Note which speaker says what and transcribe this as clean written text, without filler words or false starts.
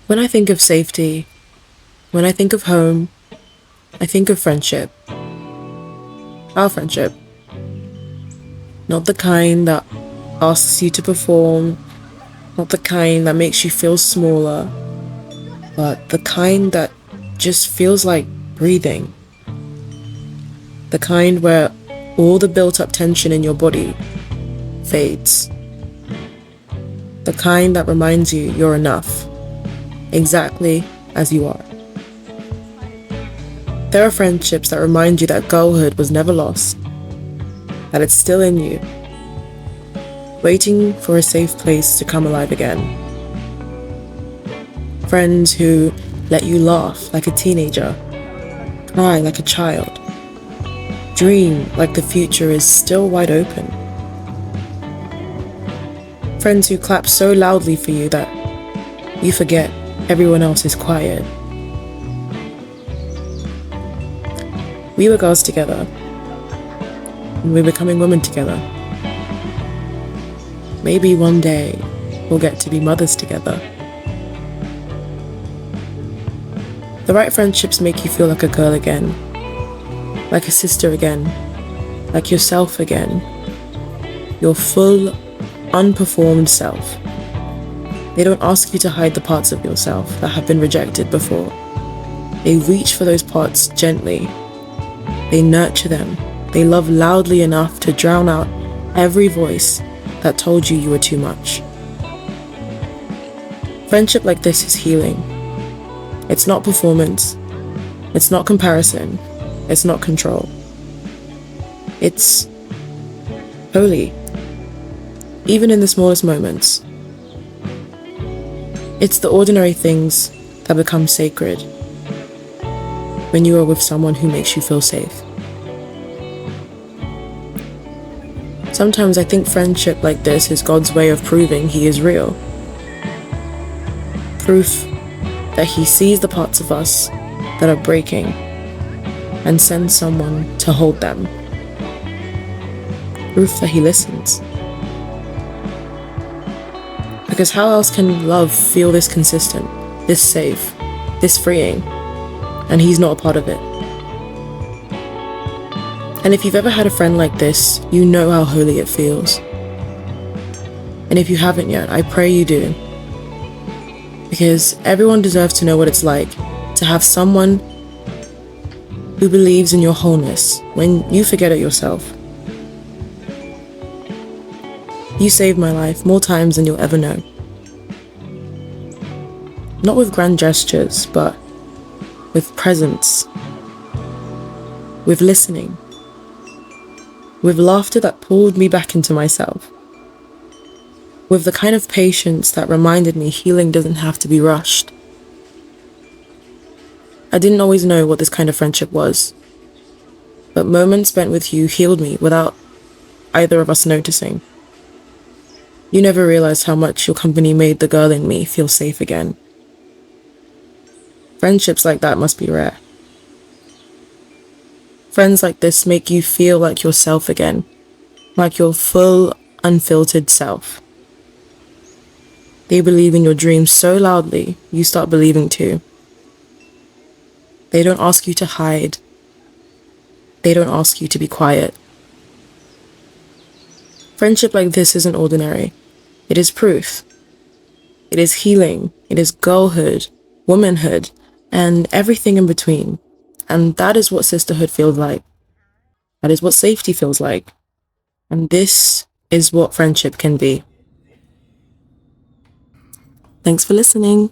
Speaker 1: When I think of safety, when I think of home, I think of friendship. Our friendship. Not the kind that asks you to perform, not the kind that makes you feel smaller, but the kind that just feels like breathing. The kind where all the built-up tension in your body fades. The kind that reminds you you're enough, exactly as you are. There are friendships that remind you that girlhood was never lost, that it's still in you, waiting for a safe place to come alive again. Friends who let you laugh like a teenager, cry like a child, dream like the future is still wide open. Friends who clap so loudly for you that you forget everyone else is quiet. We were girls together, and we're becoming women together. Maybe one day we'll get to be mothers together. The right friendships make you feel like a girl again, like a sister again, like yourself again, your full, unperformed self. They don't ask you to hide the parts of yourself that have been rejected before. They reach for those parts gently. They nurture them. They love loudly enough to drown out every voice that told you were too much. Friendship like this is healing. It's not performance. It's not comparison. It's not control. It's holy, even in the smallest moments. It's the ordinary things that become sacred when you are with someone who makes you feel safe. Sometimes I think friendship like this is God's way of proving He is real. Proof that He sees the parts of us that are breaking and sends someone to hold them. Proof that He listens. Because how else can love feel this consistent, this safe, this freeing, and He's not a part of it? And if you've ever had a friend like this, you know how holy it feels. And if you haven't yet, I pray you do. Because everyone deserves to know what it's like to have someone who believes in your wholeness when you forget it yourself. You saved my life more times than you'll ever know. Not with grand gestures, but with presence, with listening, with laughter that pulled me back into myself, with the kind of patience that reminded me healing doesn't have to be rushed. I didn't always know what this kind of friendship was, but moments spent with you healed me without either of us noticing. You never realized how much your company made the girl in me feel safe again. Friendships like that must be rare. Friends like this make you feel like yourself again, like your full, unfiltered self. They believe in your dreams so loudly, you start believing too. They don't ask you to hide. They don't ask you to be quiet. Friendship like this isn't ordinary. It is proof. It is healing. It is girlhood, womanhood, and everything in between. And that is what sisterhood feels like. That is what safety feels like. And this is what friendship can be. Thanks for listening.